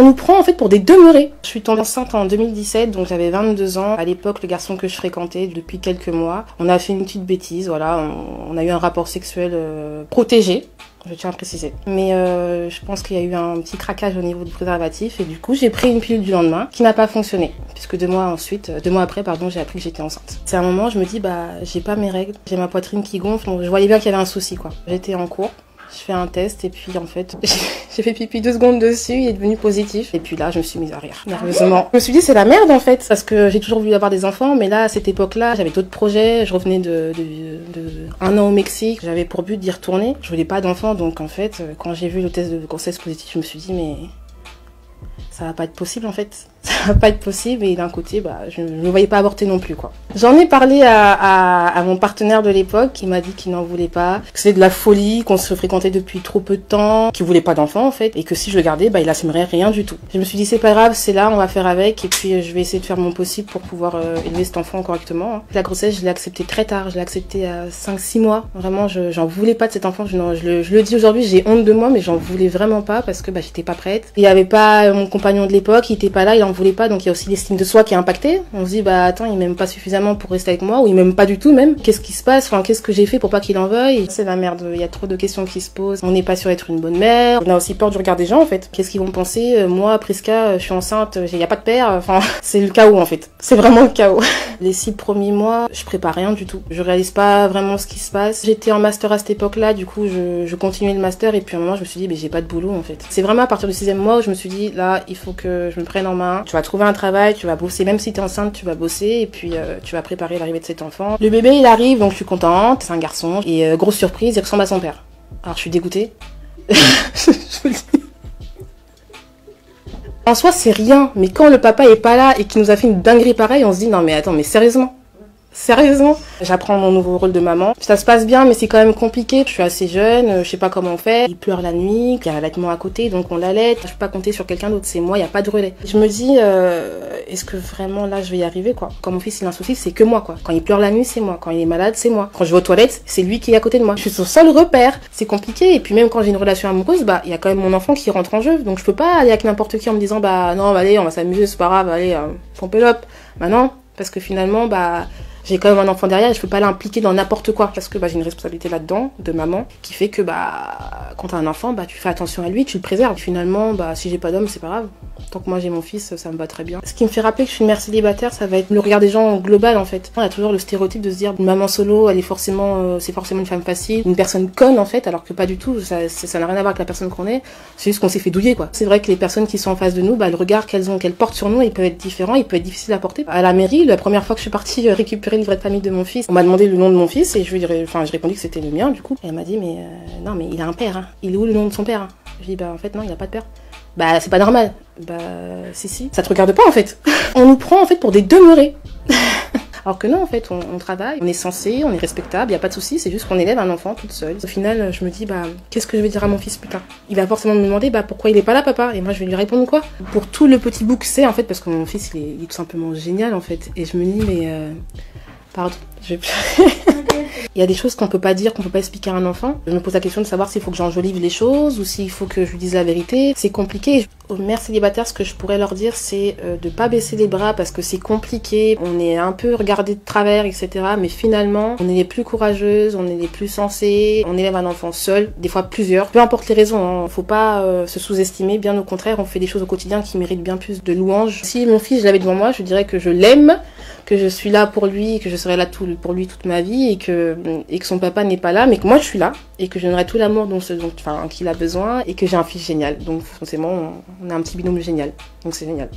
On nous prend en fait pour des demeurés. Je suis tombée enceinte en 2017, donc j'avais 22 ans. À l'époque, le garçon que je fréquentais depuis quelques mois, on a fait une petite bêtise, voilà, on a eu un rapport sexuel protégé. Je tiens à préciser. Mais je pense qu'il y a eu un petit craquage au niveau du préservatif et du coup j'ai pris une pilule du lendemain qui n'a pas fonctionné. Puisque 2 mois après, j'ai appris que j'étais enceinte. C'est un moment où je me dis j'ai pas mes règles, j'ai ma poitrine qui gonfle, donc je voyais bien qu'il y avait un souci quoi. J'étais en cours. Je fais un test et puis en fait, j'ai fait pipi 2 secondes dessus, il est devenu positif. Et puis là, je me suis mise à rire, nerveusement. Je me suis dit, c'est la merde en fait, parce que j'ai toujours voulu avoir des enfants, mais là, à cette époque-là, j'avais d'autres projets. Je revenais de 1 an au Mexique, j'avais pour but d'y retourner. Je voulais pas d'enfants, donc en fait, quand j'ai vu le test de grossesse positif, je me suis dit, mais ça va pas être possible en fait. Ça va pas être possible et d'un côté je ne me voyais pas avorter non plus quoi. J'en ai parlé à mon partenaire de l'époque qui m'a dit qu'il n'en voulait pas, que c'était de la folie, qu'on se fréquentait depuis trop peu de temps, qu'il voulait pas d'enfant en fait et que si je le gardais il assumerait rien du tout. Je me suis dit c'est pas grave, c'est là, on va faire avec et puis je vais essayer de faire mon possible pour pouvoir élever cet enfant correctement. La grossesse je l'ai acceptée très tard, je l'ai acceptée à 5-6 mois. Vraiment j'en voulais pas de cet enfant, je le dis aujourd'hui, j'ai honte de moi mais j'en voulais vraiment pas parce que j'étais pas prête. Il y avait pas mon compagnon de l'époque, il était pas là, il en voulait pas, donc il y a aussi l'estime de soi qui est impactée. On se dit attends, il m'aime pas suffisamment pour rester avec moi ou il m'aime pas du tout même. Qu'est-ce qui se passe, qu'est-ce que j'ai fait pour pas qu'il en veuille? C'est la merde, il y a trop de questions qui se posent. On n'est pas sûr d'être une bonne mère. On a aussi peur du regard des gens en fait. Qu'est-ce qu'ils vont penser? Moi, Prisca, je suis enceinte, il y a pas de père. C'est le chaos en fait. C'est vraiment le chaos. Les 6 premiers mois, je prépare rien du tout. Je réalise pas vraiment ce qui se passe. J'étais en master à cette époque-là, du coup je continuais le master et puis à un moment je me suis dit j'ai pas de boulot en fait. C'est vraiment à partir du 6e mois où je me suis dit là il faut que je me prenne en main. Tu vas trouver un travail, tu vas bosser, même si t'es enceinte tu vas bosser et puis tu vas préparer l'arrivée de cet enfant. Le bébé il arrive donc je suis contente, c'est un garçon et grosse surprise, il ressemble à son père. Alors je suis dégoûtée. Je vous le dis. En soi c'est rien, mais quand le papa est pas là et qu'il nous a fait une dinguerie pareille, on se dit non mais attends mais sérieusement. Sérieusement, j'apprends mon nouveau rôle de maman. Ça se passe bien, mais c'est quand même compliqué. Je suis assez jeune, je sais pas comment on fait. Il pleure la nuit, il y a l'allaitement à côté, donc on l'allaite. Je peux pas compter sur quelqu'un d'autre, c'est moi, il y a pas de relais. Je me dis, est-ce que vraiment là je vais y arriver quoi? Quand mon fils il a un souci, c'est que moi quoi. Quand il pleure la nuit, c'est moi. Quand il est malade, c'est moi. Quand je vais aux toilettes, c'est lui qui est à côté de moi. Je suis son seul repère. C'est compliqué. Et puis même quand j'ai une relation amoureuse, il y a quand même mon enfant qui rentre en jeu. Donc je peux pas aller avec n'importe qui en me disant non, allez, on va s'amuser, c'est pas grave, allez, pompe-l'op. Non, parce que finalement, j'ai quand même un enfant derrière et je peux pas l'impliquer dans n'importe quoi parce que j'ai une responsabilité là-dedans de maman qui fait que quand t'as un enfant tu fais attention à lui, tu le préserves. Finalement si j'ai pas d'homme c'est pas grave. Tant que moi j'ai mon fils ça me va très bien. Ce qui me fait rappeler que je suis une mère célibataire, ça va être le regard des gens global en fait. On a toujours le stéréotype de se dire une maman solo elle est forcément c'est forcément une femme facile, une personne conne en fait, alors que pas du tout. Ça n'a rien à voir avec la personne qu'on est. C'est juste qu'on s'est fait douiller quoi. C'est vrai que les personnes qui sont en face de nous, le regard qu'elles portent sur nous, il peut être différent, il peut être difficile à porter. À la mairie, la première fois que je suis partie récupérer le livret de famille de mon fils, on m'a demandé le nom de mon fils et je répondis que c'était le mien du coup. Et elle m'a dit non mais il a un père hein. Il est où le nom de son père hein? Je dis en fait non il a pas de père. C'est pas normal. Si ça te regarde pas en fait. On nous prend en fait pour des demeurés. Alors que non en fait on travaille, on est censé, on est respectable, y a pas de souci, c'est juste qu'on élève un enfant toute seule. Au final je me dis qu'est-ce que je vais dire à mon fils plus tard? Il va forcément me demander pourquoi il est pas là papa, et moi je vais lui répondre quoi? Pour tout le petit bout que c'est en fait, parce que mon fils il est tout simplement génial en fait. Et je me dis pardon, je vais il y a des choses qu'on peut pas dire, qu'on peut pas expliquer à un enfant. Je me pose la question de savoir s'il faut que j'enjolive les choses ou s'il faut que je lui dise la vérité. C'est compliqué. Aux mères célibataires, ce que je pourrais leur dire, c'est de pas baisser les bras parce que c'est compliqué. On est un peu regardé de travers, etc. Mais finalement, on est les plus courageuses, on est les plus sensées. On élève un enfant seul, des fois plusieurs. Peu importe les raisons, hein. Faut pas se sous-estimer. Bien au contraire, on fait des choses au quotidien qui méritent bien plus de louanges. Si mon fils, je l'avais devant moi, je dirais que je l'aime, que je suis là pour lui, que je serai là pour lui toute ma vie et que son papa n'est pas là, mais que moi je suis là et que je donnerai tout l'amour qu'il a besoin et que j'ai un fils génial. Donc forcément, on a un petit binôme génial. Donc c'est génial.